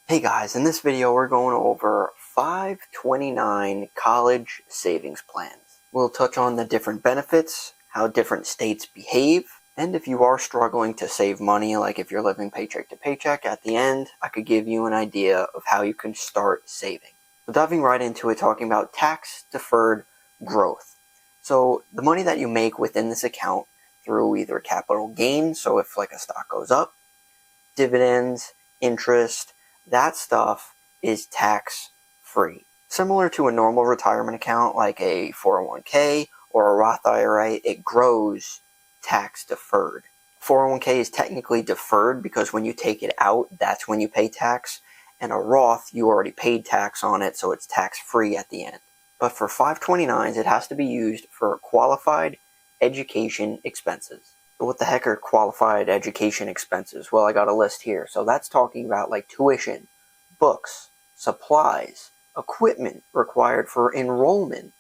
Hey guys, in this video we're going over 529 college savings plans. We'll touch on the different benefits, how different states behave, and if you are struggling to save money, like if you're living paycheck to paycheck, at the end I could give you an idea of how you can start saving. So diving right into it, talking about tax-deferred growth. So the money that you make within this account through either capital gains, so if like a stock goes up, dividends, interest, that stuff is tax-free. Similar to a normal retirement account like a 401k or a Roth IRA, it grows tax-deferred. 401k is technically deferred because when you take it out, that's when you pay tax, and a Roth, you already paid tax on it, so it's tax-free at the end. But for 529s, it has to be used for qualified education expenses. What the heck are qualified education expenses? Well, I got a list here. So that's talking about like tuition, books, supplies, equipment required for enrollment,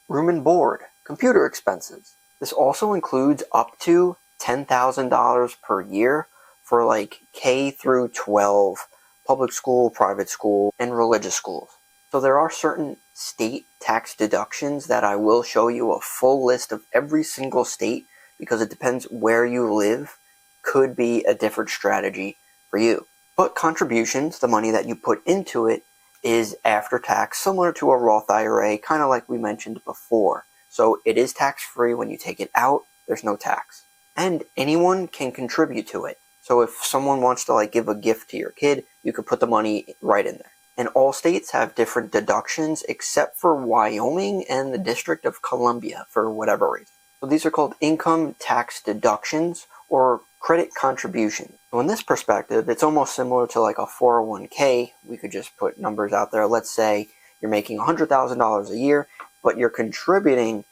room and board, computer expenses. This also includes up to $10,000 per year for like K through 12 public school, private school, and religious schools. So there are certain state tax deductions that I will show you a full list of every single state, because it depends where you live, could be a different strategy for you. But contributions, the money that you put into it, is after tax, similar to a Roth IRA, kind of like we mentioned before. So it is tax-free. When you take it out, there's no tax. And anyone can contribute to it. So if someone wants to like give a gift to your kid, you could put the money right in there. And all states have different deductions except for Wyoming and the District of Columbia for whatever reason. So these are called income tax deductions or credit contributions. So in this perspective, it's almost similar to like a 401k. We could just put numbers out there. Let's say you're making $100,000 a year, but you're contributing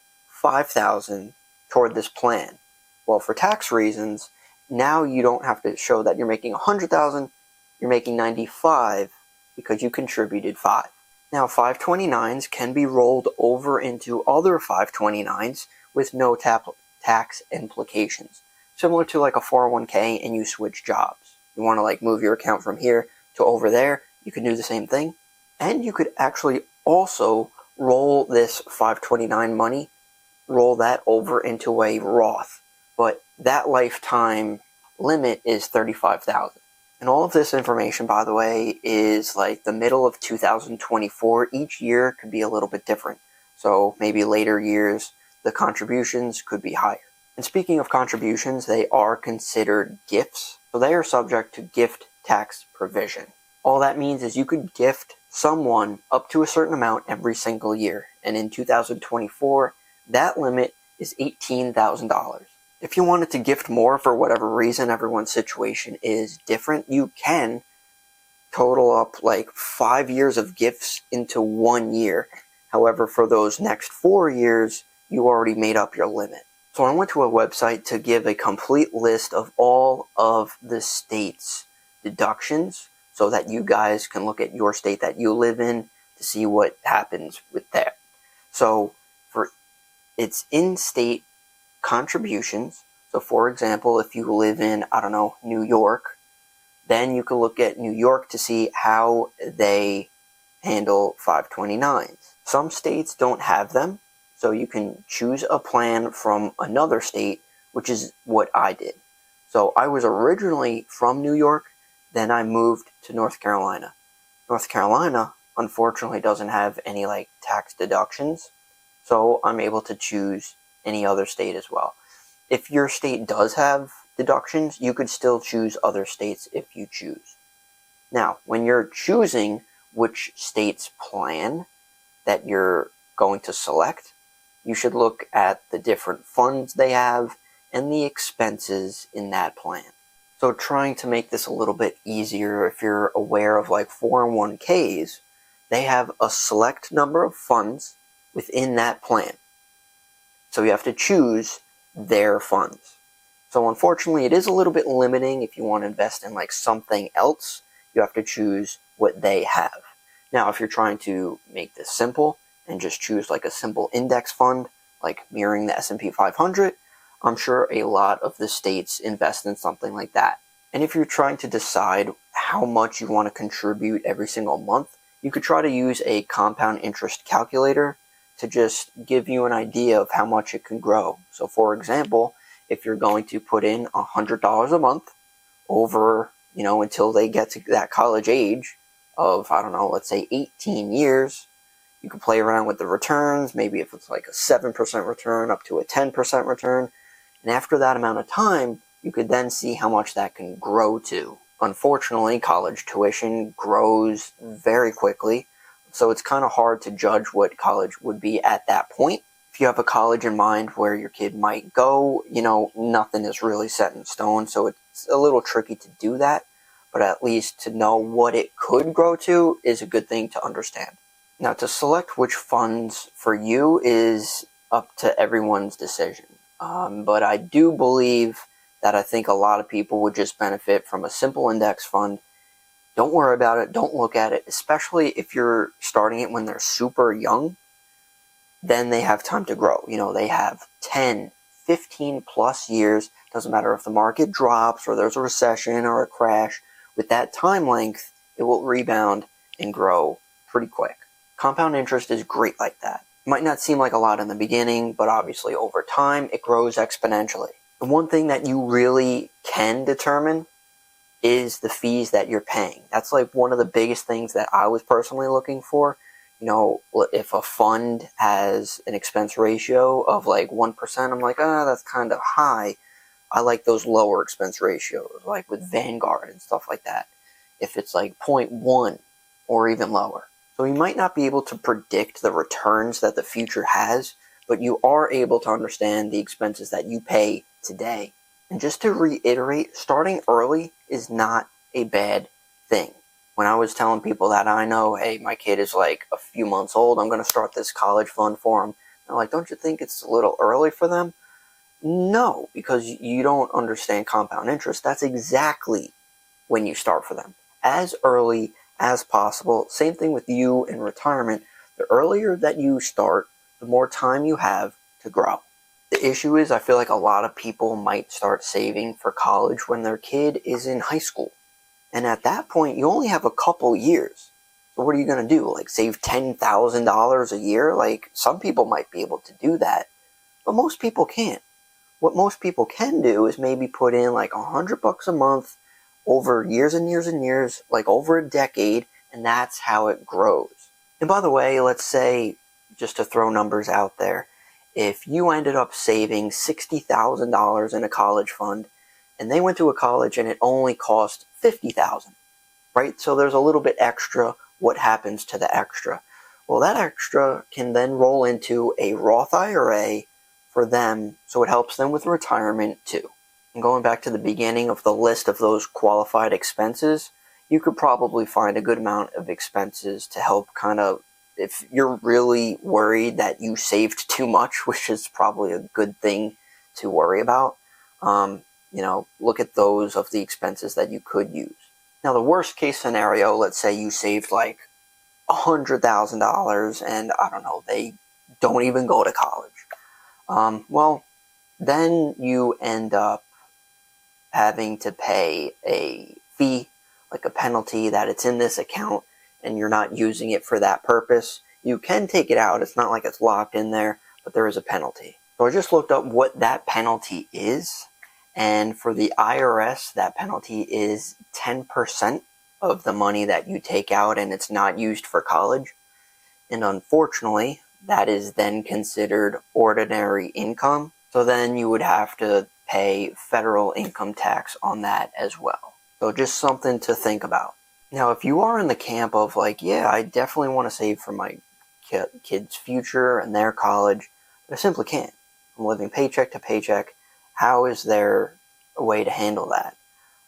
$5,000 toward this plan. Well, for tax reasons, now you don't have to show that you're making $100,000, you're making $95,000 because you contributed $5,000. Now 529s can be rolled over into other 529s with no tax implications. Similar to like a 401k and you switch jobs. You want to like move your account from here to over there, you can do the same thing. And you could actually also roll this 529 money, roll that over into a Roth. But that lifetime limit is $35,000. And all of this information, by the way, is like the middle of 2024. Each year could be a little bit different. So maybe later years, the contributions could be higher. And speaking of contributions, they are considered gifts. So they are subject to gift tax provision. All that means is you could gift someone up to a certain amount every single year. And in 2024, that limit is $18,000. If you wanted to gift more for whatever reason, everyone's situation is different, you can total up like 5 years of gifts into 1 year. However, for those next 4 years, you already made up your limit. So I went to a website to give a complete list of all of the state's deductions so that you guys can look at your state that you live in to see what happens with that. So it's in-state contributions. So for example, if you live in, I don't know, New York, then you can look at New York to see how they handle 529s. Some states don't have them, so you can choose a plan from another state, which is what I did. So I was originally from New York, then I moved to North Carolina. North Carolina, unfortunately, doesn't have any like tax deductions, so I'm able to choose any other state as well. If your state does have deductions, you could still choose other states if you choose. Now, when you're choosing which state's plan that you're going to select, you should look at the different funds they have and the expenses in that plan. So trying to make this a little bit easier, if you're aware of like 401ks, they have a select number of funds within that plan. So you have to choose their funds. So unfortunately, it is a little bit limiting. If you want to invest in like something else, you have to choose what they have. Now, if you're trying to make this simple and just choose like a simple index fund, like mirroring the S&P 500, I'm sure a lot of the states invest in something like that. And if you're trying to decide how much you want to contribute every single month, you could try to use a compound interest calculator to just give you an idea of how much it can grow. So for example, if you're going to put in $100 a month over, until they get to that college age of, I don't know, let's say 18 years, you can play around with the returns, maybe if it's like a 7% return up to a 10% return. And after that amount of time, you could then see how much that can grow to. Unfortunately, college tuition grows very quickly, so it's kind of hard to judge what college would be at that point. If you have a college in mind where your kid might go, nothing is really set in stone, so it's a little tricky to do that, but at least to know what it could grow to is a good thing to understand. Now, to select which funds for you is up to everyone's decision, but I do believe that I think a lot of people would just benefit from a simple index fund. Don't worry about it. Don't look at it, especially if you're starting it when they're super young. Then they have time to grow. They have 10, 15 plus years. Doesn't matter if the market drops or there's a recession or a crash. With that time length, it will rebound and grow pretty quick. Compound interest is great like that. It might not seem like a lot in the beginning, but obviously over time, it grows exponentially. The one thing that you really can determine is the fees that you're paying. That's like one of the biggest things that I was personally looking for. If a fund has an expense ratio of like 1%, I'm like, that's kind of high. I like those lower expense ratios, like with Vanguard and stuff like that. If it's like 0.1 or even lower. So you might not be able to predict the returns that the future has, but you are able to understand the expenses that you pay today. And just to reiterate, starting early is not a bad thing. When I was telling people that I know, hey, my kid is like a few months old, I'm going to start this college fund for them. I'm like, don't you think it's a little early for them? No, because you don't understand compound interest. That's exactly when you start for them. As early as possible. Same thing with you in retirement. The earlier that you start, the more time you have to grow. The issue is I feel like a lot of people might start saving for college when their kid is in high school. And at that point, you only have a couple years. So what are you going to do? Like save $10,000 a year? Like some people might be able to do that, but most people can't. What most people can do is maybe put in like $100 a month over years and years and years, like over a decade, and that's how it grows. And by the way, let's say, just to throw numbers out there, if you ended up saving $60,000 in a college fund, and they went to a college and it only cost $50,000, right? So there's a little bit extra. What happens to the extra? Well, that extra can then roll into a Roth IRA for them, so it helps them with retirement too. And going back to the beginning of the list of those qualified expenses, you could probably find a good amount of expenses to help kind of, if you're really worried that you saved too much, which is probably a good thing to worry about, look at those of the expenses that you could use. Now, the worst case scenario, let's say you saved like $100,000 and I don't know, they don't even go to college. Well, then you end up having to pay a fee, like a penalty that it's in this account and you're not using it for that purpose. You can take it out. It's not like it's locked in there, but there is a penalty. So I just looked up what that penalty is. And for the IRS, that penalty is 10% of the money that you take out and it's not used for college. And unfortunately, that is then considered ordinary income. So then you would have to pay federal income tax on that as well. So just something to think about. Now, if you are in the camp of like, yeah, I definitely want to save for my kids' future and their college, but I simply can't. I'm living paycheck to paycheck. How is there a way to handle that?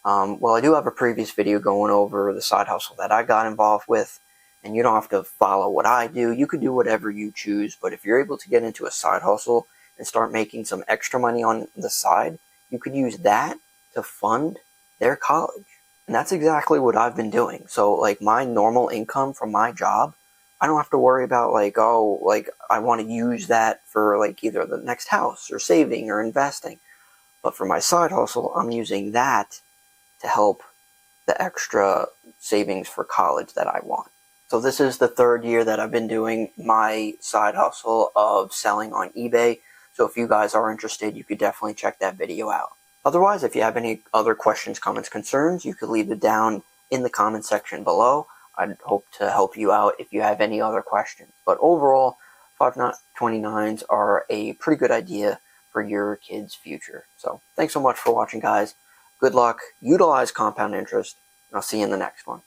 Well, I do have a previous video going over the side hustle that I got involved with, and you don't have to follow what I do. You could do whatever you choose, but if you're able to get into a side hustle and start making some extra money on the side, you could use that to fund their college. And that's exactly what I've been doing. So like my normal income from my job, I don't have to worry about like, oh, like I want to use that for like either the next house or saving or investing. But for my side hustle, I'm using that to help the extra savings for college that I want. So this is the third year that I've been doing my side hustle of selling on eBay. So if you guys are interested, you could definitely check that video out. Otherwise, if you have any other questions, comments, concerns, you could leave it down in the comment section below. I'd hope to help you out if you have any other questions. But overall, 529s are a pretty good idea for your kids' future. So thanks so much for watching, guys. Good luck. Utilize compound interest, and I'll see you in the next one.